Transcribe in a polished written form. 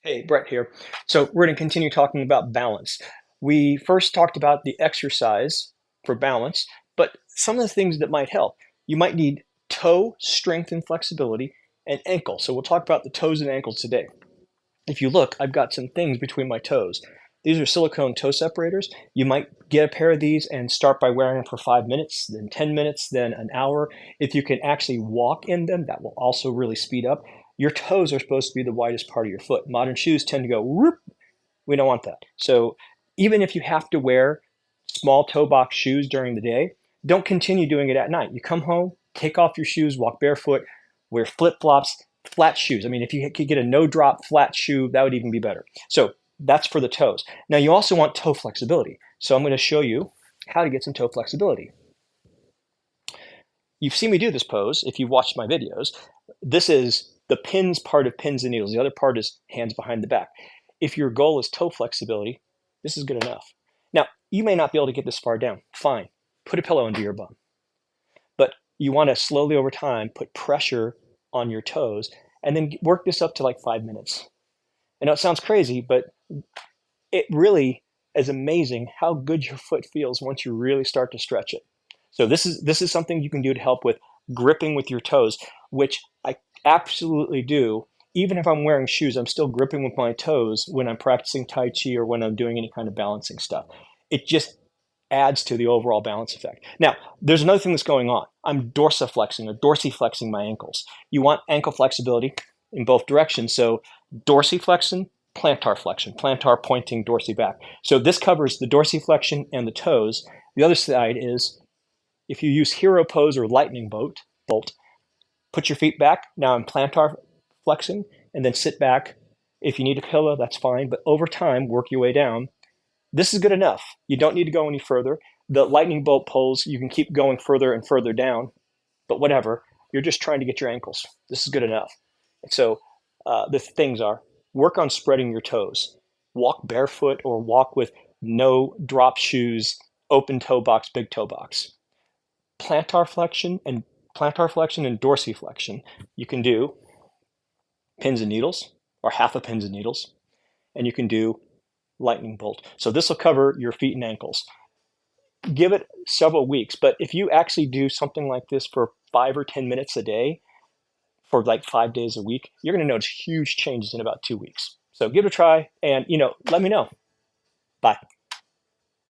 Hey, Brett here. So we're going to continue talking about balance. We first talked about the exercise for balance, but some of the things that might help. You might need toe strength and flexibility and ankle. So we'll talk about the toes and ankles today. If you look, I've got some things between my toes. These are silicone toe separators. You might get a pair of these and start by wearing them for 5 minutes, then 10 minutes, then an hour. If you can actually walk in them, that will also really speed up. Your toes are supposed to be the widest part of your foot. Modern shoes tend to go whoop. We don't want that. So even if you have to wear small toe box shoes during the day, don't continue doing it at night. You come home, take off your shoes, walk barefoot, wear flip flops, flat shoes. I mean, if you could get a no drop flat shoe, that would even be better. So that's for the toes. Now you also want toe flexibility. So I'm going to show you how to get some toe flexibility. You've seen me do this pose if you've watched my videos. This is the pins part of pins and needles. The other part is hands behind the back. If your goal is toe flexibility, this is good enough. Now, you may not be able to get this far down. Fine. Put a pillow under your bum. But you want to slowly over time put pressure on your toes and then work this up to like 5 minutes. I know it sounds crazy, but it really is amazing how good your foot feels once you really start to stretch it. So this is something you can do to help with gripping with your toes, which I absolutely do. Even if I'm wearing shoes, I'm still gripping with my toes when I'm practicing Tai Chi or when I'm doing any kind of balancing stuff. It just adds to the overall balance effect. Now, there's another thing that's going on. I'm dorsiflexing or dorsiflexing my ankles. You want ankle flexibility in both directions. So dorsiflexion, plantar flexion, plantar pointing dorsi back. So this covers the dorsiflexion and the toes. The other side is if you use hero pose or lightning bolt, put your feet back. Now I'm plantar flexing and then sit back. If you need a pillow, that's fine. But over time, work your way down. This is good enough. You don't need to go any further. The lightning bolt pose, you can keep going further and further down, but whatever. You're just trying to get your ankles. This is good enough. So the things are work on spreading your toes. Walk barefoot or walk with no drop shoes, open toe box, big toe box. Plantar flexion and dorsiflexion, you can do pins and needles or half a pins and needles, and you can do lightning bolt. So this will cover your feet and ankles. Give it several weeks, but if you actually do something like this for 5 or 10 minutes a day for like 5 days a week, you're going to notice huge changes in about 2 weeks. So give it a try and let me know. Bye.